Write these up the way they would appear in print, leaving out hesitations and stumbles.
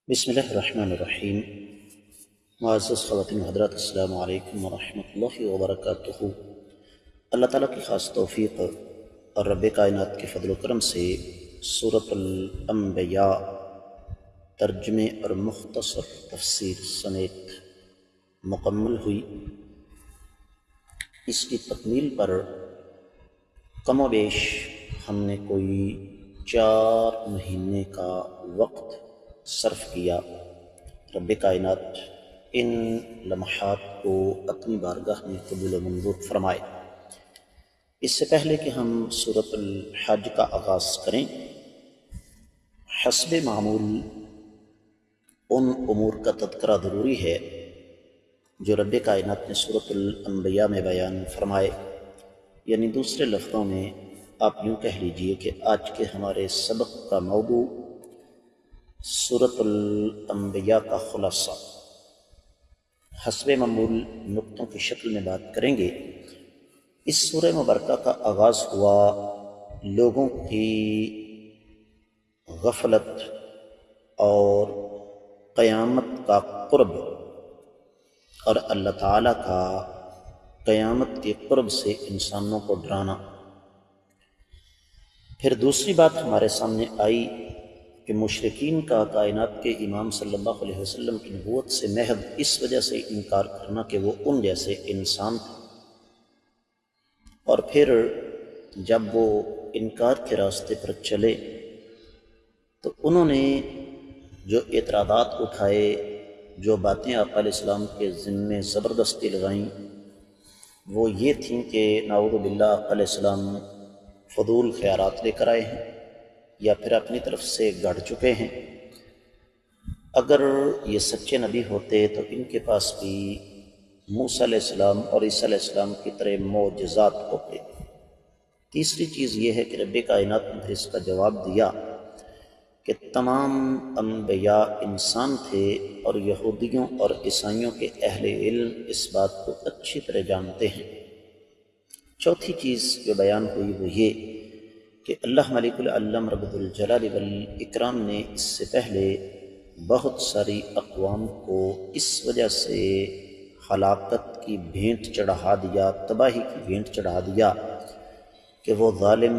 بسم اللہ الرحمن الرحیم۔ معزز خواتین حضرات، السلام علیکم ورحمۃ اللہ وبرکاتہ۔ اللہ تعالیٰ کی خاص توفیق اور رب کائنات کے فضل و کرم سے سورۃ الانبیاء ترجمے اور مختصر تفسیر سمیت مکمل ہوئی۔ اس کی تکمیل پر کم و بیش ہم نے کوئی 4 مہینے کا وقت صرف کیا۔ رب کائنات ان لمحات کو اپنی بارگاہ میں قبول و منظور فرمائے۔ اس سے پہلے کہ ہم سورۃ الحج کا آغاز کریں، حسب معمول ان امور کا تذکرہ ضروری ہے جو رب کائنات نے سورۃ الانبیاء میں بیان فرمائے، یعنی دوسرے لفظوں میں آپ یوں کہہ لیجئے کہ آج کے ہمارے سبق کا موضوع سورۃ الانبیاء کا خلاصہ حسب معمول نقطوں کی شکل میں بات کریں گے۔ اس سورہ مبارکہ کا آغاز ہوا لوگوں کی غفلت اور قیامت کا قرب اور اللہ تعالیٰ کا قیامت کے قرب سے انسانوں کو ڈرانا۔ پھر دوسری بات ہمارے سامنے آئی کہ مشرکین کا کائنات کے امام صلی اللہ علیہ وسلم کی نبوت سے محض اس وجہ سے انکار کرنا کہ وہ ان جیسے انسان تھے، اور پھر جب وہ انکار کے راستے پر چلے تو انہوں نے جو اعتراضات اٹھائے، جو باتیں آقا علیہ السلام کے ذمے زبردستی لگائیں، وہ یہ تھیں کہ نعوذ باللہ آقا علیہ السلام فضول خیالات لے کر آئے ہیں یا پھر اپنی طرف سے گڑ چکے ہیں۔ اگر یہ سچے نبی ہوتے تو ان کے پاس بھی موسیٰ علیہ السلام اور عیسیٰ علیہ السلام کی طرح معجزات ہوتے۔ تیسری چیز یہ ہے کہ رب کائنات نے پھر اس کا جواب دیا کہ تمام انبیاء انسان تھے اور یہودیوں اور عیسائیوں کے اہل علم اس بات کو اچھی طرح جانتے ہیں۔ چوتھی چیز جو بیان ہوئی وہ یہ کہ اللہ ملک العلم رب الجلال والاکرام نے اس سے پہلے بہت ساری اقوام کو اس وجہ سے ہلاکت کی بھینٹ چڑھا دیا، تباہی کی بھینٹ چڑھا دیا کہ وہ ظالم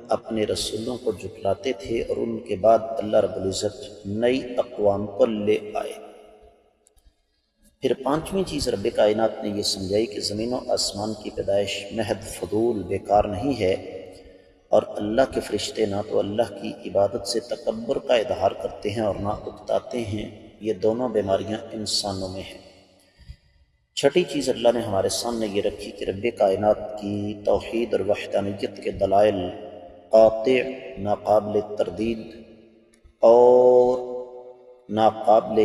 اپنے رسولوں کو جھٹلاتے تھے، اور ان کے بعد اللہ رب العزت نئی اقوام کو لے آئے۔ پھر پانچویں چیز رب کائنات نے یہ سمجھائی کہ زمین و آسمان کی پیدائش محض فضول بیکار نہیں ہے، اور اللہ کے فرشتے نہ تو اللہ کی عبادت سے تکبر کا اظہار کرتے ہیں اور نہ اکتاتے ہیں، یہ دونوں بیماریاں انسانوں میں ہیں۔ چھٹی چیز اللہ نے ہمارے سامنے یہ رکھی کہ رب کائنات کی توحید اور وحدانیت کے دلائل قاطع، ناقابل تردید اور ناقابل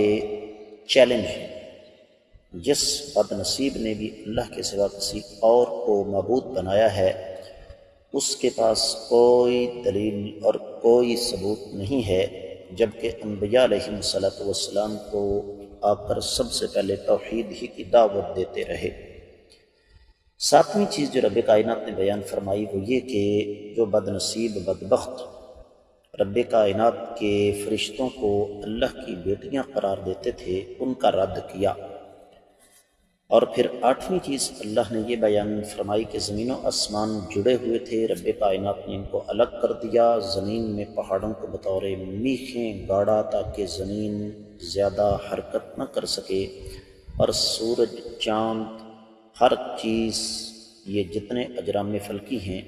چیلنج ہیں۔ جس بد نصیب نے بھی اللہ کے سوا کسی اور کو معبود بنایا ہے، اس کے پاس کوئی دلیل اور کوئی ثبوت نہیں ہے، جبکہ انبیاء علیہم السلام کو آ کر سب سے پہلے توحید ہی کی دعوت دیتے رہے۔ ساتویں چیز جو رب کائنات نے بیان فرمائی وہ یہ کہ جو بد نصیب بدبخت رب کائنات کے فرشتوں کو اللہ کی بیٹیاں قرار دیتے تھے، ان کا رد کیا۔ اور پھر آٹھویں چیز اللہ نے یہ بیان فرمائی کہ زمین و آسمان جڑے ہوئے تھے، رب کائنات نے ان کو الگ کر دیا، زمین میں پہاڑوں کو بطور میخیں گاڑا تاکہ زمین زیادہ حرکت نہ کر سکے، اور سورج، چاند، ہر چیز، یہ جتنے اجرام فلکی ہیں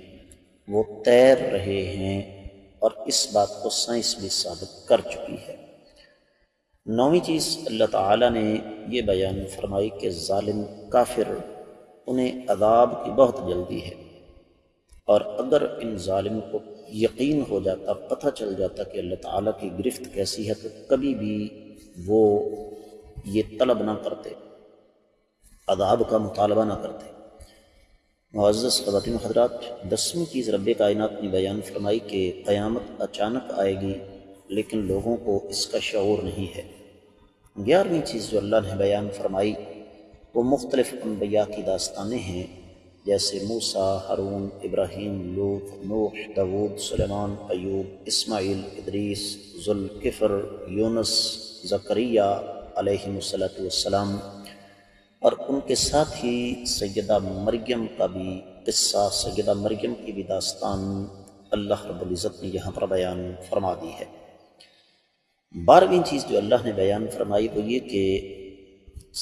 وہ تیر رہے ہیں، اور اس بات کو سائنس بھی ثابت کر چکی ہے۔ نویں چیز اللہ تعالیٰ نے یہ بیان فرمائی کہ ظالم کافر انہیں عذاب کی بہت جلدی ہے، اور اگر ان ظالم کو یقین ہو جاتا، پتہ چل جاتا کہ اللہ تعالیٰ کی گرفت کیسی ہے، تو کبھی بھی وہ یہ طلب نہ کرتے، عذاب کا مطالبہ نہ کرتے۔ معزز خواتین حضرات، 10ویں چیز رب کائنات نے بیان فرمائی کہ قیامت اچانک آئے گی لیکن لوگوں کو اس کا شعور نہیں ہے۔ 11ویں چیز جو اللہ نے بیان فرمائی وہ مختلف انبیاء کی داستانیں ہیں، جیسے موسیٰ، ہارون، ابراہیم، لوط، نوح، داود، سلیمان، ایوب، اسماعیل، ادریس، ذوالکفر، یونس، زکریا علیہ السلام، اور ان کے ساتھ ہی سیدہ مریم کا بھی قصہ، سیدہ مریم کی بھی داستان اللہ رب العزت نے یہاں پر بیان فرما دی ہے۔ 12ویں چیز جو اللہ نے بیان فرمائی وہ یہ کہ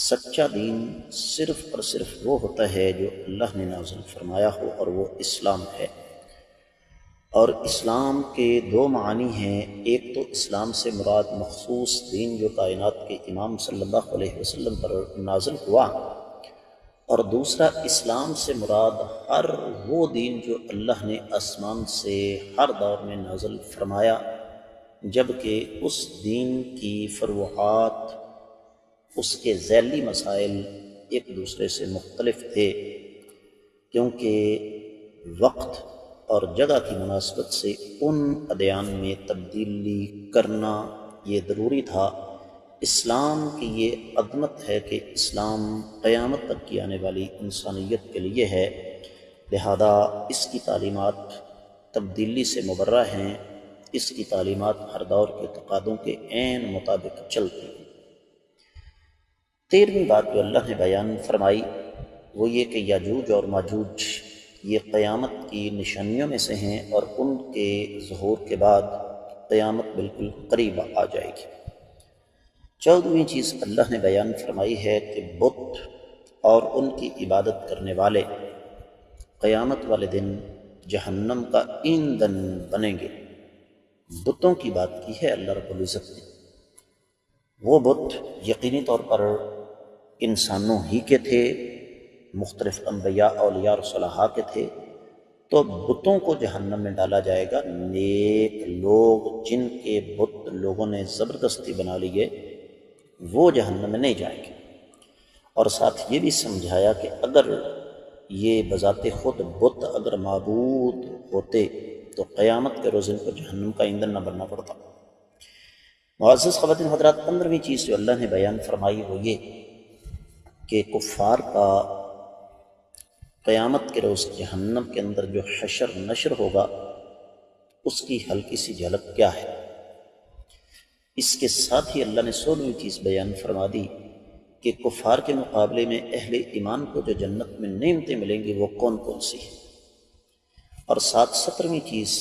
سچا دین صرف اور صرف وہ ہوتا ہے جو اللہ نے نازل فرمایا ہو، اور وہ اسلام ہے۔ اور اسلام کے 2 معنی ہیں، ایک تو اسلام سے مراد مخصوص دین جو کائنات کے امام صلی اللہ علیہ وسلم پر نازل ہوا، اور دوسرا اسلام سے مراد ہر وہ دین جو اللہ نے آسمان سے ہر دور میں نازل فرمایا، جبکہ اس دین کی فروعات، اس کے ذیلی مسائل ایک دوسرے سے مختلف تھے، کیونکہ وقت اور جگہ کی مناسبت سے ان ادیان میں تبدیلی کرنا یہ ضروری تھا۔ اسلام کی یہ عظمت ہے کہ اسلام قیامت تک کی آنے والی انسانیت کے لیے ہے، لہذا اس کی تعلیمات تبدیلی سے مبرہ ہیں، اس کی تعلیمات ہر دور کے تقاضوں کے عین مطابق چلتی ہیں۔ 13ویں بات جو اللہ نے بیان فرمائی وہ یہ کہ یاجوج اور ماجوج یہ قیامت کی نشانیوں میں سے ہیں، اور ان کے ظہور کے بعد قیامت بالکل قریب آ جائے گی۔ 14ویں چیز اللہ نے بیان فرمائی ہے کہ بت اور ان کی عبادت کرنے والے قیامت والے دن جہنم کا ایندھن بنیں گے۔ بتوں کی بات کی ہے اللہ رب العزت نے۔ وہ بت یقینی طور پر انسانوں ہی کے تھے، مختلف انبیاء، اولیاء اور صلحاء کے تھے، تو بتوں کو جہنم میں ڈالا جائے گا۔ نیک لوگ جن کے بت لوگوں نے زبردستی بنا لیے وہ جہنم میں نہیں جائیں گے۔ اور ساتھ یہ بھی سمجھایا کہ اگر یہ بذات خود بت اگر معبود ہوتے تو قیامت کے روز ان کو جہنم کا ایندھن نہ بننا پڑتا۔ معزز خواتین حضرات، 15ویں چیز جو اللہ نے بیان فرمائی وہ یہ کہ کفار کا قیامت کے روز جہنم کے اندر جو حشر نشر ہوگا اس کی ہلکی سی جھلک کیا ہے۔ اس کے ساتھ ہی اللہ نے 16ویں چیز بیان فرما دی کہ کفار کے مقابلے میں اہل ایمان کو جو جنت میں نعمتیں ملیں گی وہ کون کون سی ہیں۔ اور ساتھ 17ویں چیز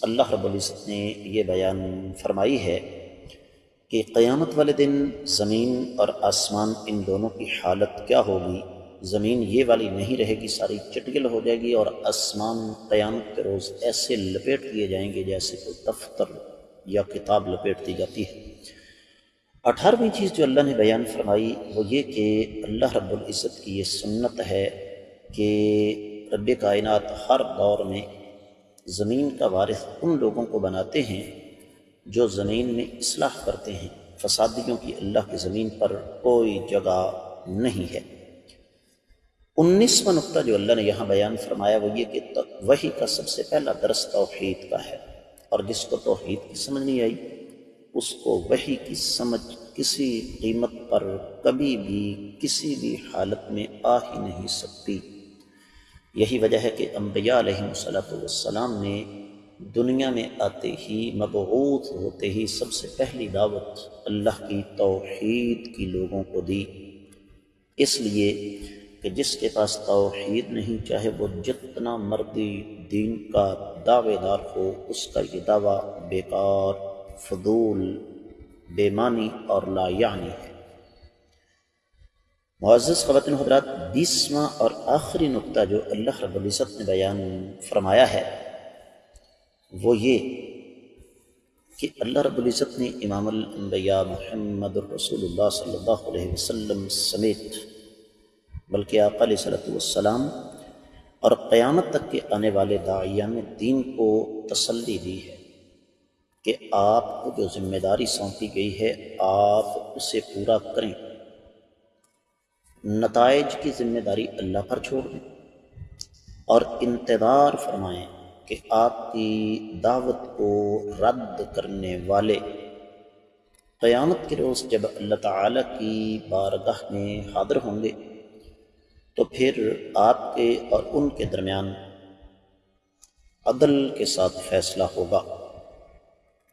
اللہ رب العزت نے یہ بیان فرمائی ہے کہ قیامت والے دن زمین اور آسمان ان دونوں کی حالت کیا ہوگی۔ زمین یہ والی نہیں رہے گی، ساری چٹگل ہو جائے گی، اور آسمان قیامت کے روز ایسے لپیٹ لیے جائیں گے جیسے کوئی دفتر یا کتاب لپیٹ دی جاتی ہے۔ 18ویں چیز جو اللہ نے بیان فرمائی وہ یہ کہ اللہ رب العزت کی یہ سنت ہے کہ رب کائنات ہر دور میں زمین کا وارث ان لوگوں کو بناتے ہیں جو زمین میں اصلاح کرتے ہیں۔ فسادیوں کی اللہ کی زمین پر کوئی جگہ نہیں ہے۔ 19واں نقطہ جو اللہ نے یہاں بیان فرمایا وہ یہ کہ وحی کا سب سے پہلا درس توحید کا ہے، اور جس کو توحید کی سمجھ نہیں آئی اس کو وحی کی سمجھ کسی قیمت پر کبھی بھی کسی بھی حالت میں آ ہی نہیں سکتی۔ یہی وجہ ہے کہ انبیاء علیہ السلام نے دنیا میں آتے ہی، مبعوث ہوتے ہی سب سے پہلی دعوت اللہ کی توحید کی لوگوں کو دی، اس لیے کہ جس کے پاس توحید نہیں، چاہے وہ جتنا مرضی دین کا دعوے دار ہو، اس کا یہ دعویٰ بیکار، فضول، بے معنی اور لا یعنی ہے۔ معزز خواتین حضرات، 20واں اور آخری نقطہ جو اللہ رب العزت نے بیان فرمایا ہے وہ یہ کہ اللہ رب العزت نے امام الانبیاء محمد الرسول اللہ صلی اللہ علیہ وسلم سمیت بلکہ آقا علیہ السلام اور قیامت تک کے آنے والے داعیان دین کو تسلی دی ہے کہ آپ کو جو ذمہ داری سونپی گئی ہے آپ اسے پورا کریں، نتائج کی ذمہ داری اللہ پر چھوڑ دیں، اور انتظار فرمائیں کہ آپ کی دعوت کو رد کرنے والے قیامت کے روز جب اللہ تعالیٰ کی بارگاہ میں حاضر ہوں گے تو پھر آپ کے اور ان کے درمیان عدل کے ساتھ فیصلہ ہوگا۔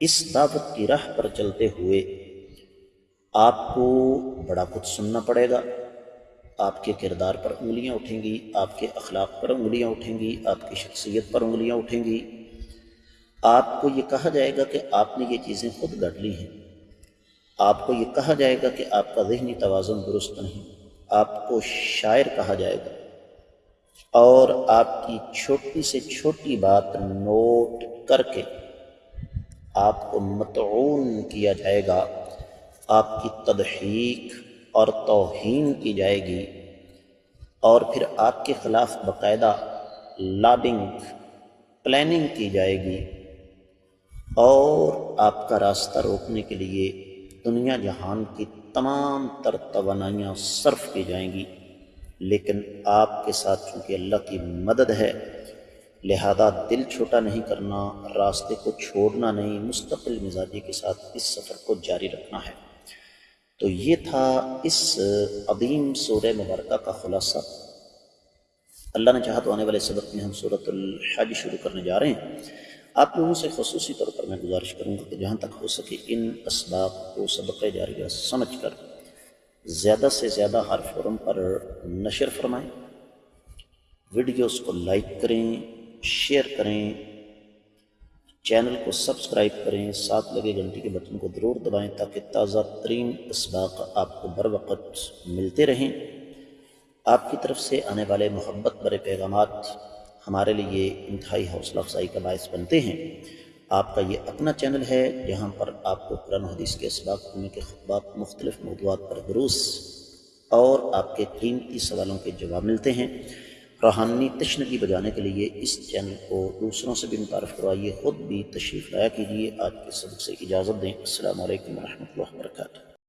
اس دعوت کی راہ پر چلتے ہوئے آپ کو بڑا کچھ سننا پڑے گا، آپ کے کردار پر انگلیاں اٹھیں گی، آپ کے اخلاق پر انگلیاں اٹھیں گی، آپ کی شخصیت پر انگلیاں اٹھیں گی، آپ کو یہ کہا جائے گا کہ آپ نے یہ چیزیں خود گڑھ لی ہیں، آپ کو یہ کہا جائے گا کہ آپ کا ذہنی توازن درست نہیں، آپ کو شاعر کہا جائے گا، اور آپ کی چھوٹی سے چھوٹی بات نوٹ کر کے آپ کو مطعون کیا جائے گا، آپ کی تضحیک اور توہین کی جائے گی، اور پھر آپ کے خلاف باقاعدہ لابنگ پلاننگ کی جائے گی، اور آپ کا راستہ روکنے کے لیے دنیا جہان کی تمام تر توانائیاں صرف کی جائیں گی، لیکن آپ کے ساتھ چونکہ اللہ کی مدد ہے، لہذا دل چھوٹا نہیں کرنا، راستے کو چھوڑنا نہیں، مستقل مزاجی کے ساتھ اس سفر کو جاری رکھنا ہے۔ تو یہ تھا اس عظیم سورہ مبارکہ کا خلاصہ۔ اللہ نے چاہا تو آنے والے سبق میں ہم سورۃ الحج شروع کرنے جا رہے ہیں۔ آپ لوگوں سے خصوصی طور پر میں گزارش کروں گا کہ جہاں تک ہو سکے ان اسباق کو سبق جاریہ سمجھ کر زیادہ سے زیادہ ہر فورم پر نشر فرمائیں، ویڈیوز کو لائک کریں، شیئر کریں، چینل کو سبسکرائب کریں، ساتھ لگے گھنٹی کے بٹن کو ضرور دبائیں تاکہ تازہ ترین اسباق آپ کو بر وقت ملتے رہیں۔ آپ کی طرف سے آنے والے محبت بھرے پیغامات ہمارے لیے انتہائی حوصلہ افزائی کا باعث بنتے ہیں۔ آپ کا یہ اپنا چینل ہے جہاں پر آپ کو قرآن و حدیث کے اسباق پڑھنے کے خطبات، مختلف موضوعات پر دروس اور آپ کے قیمتی سوالوں کے جواب ملتے ہیں۔ روحانی تشنگی بجانے کے لیے اس چینل کو دوسروں سے بھی متعارف کروائیے، خود بھی تشریف لایا کیجیے۔ آج کے سبق سے اجازت دیں۔ السلام علیکم ورحمۃ اللہ وبرکاتہ۔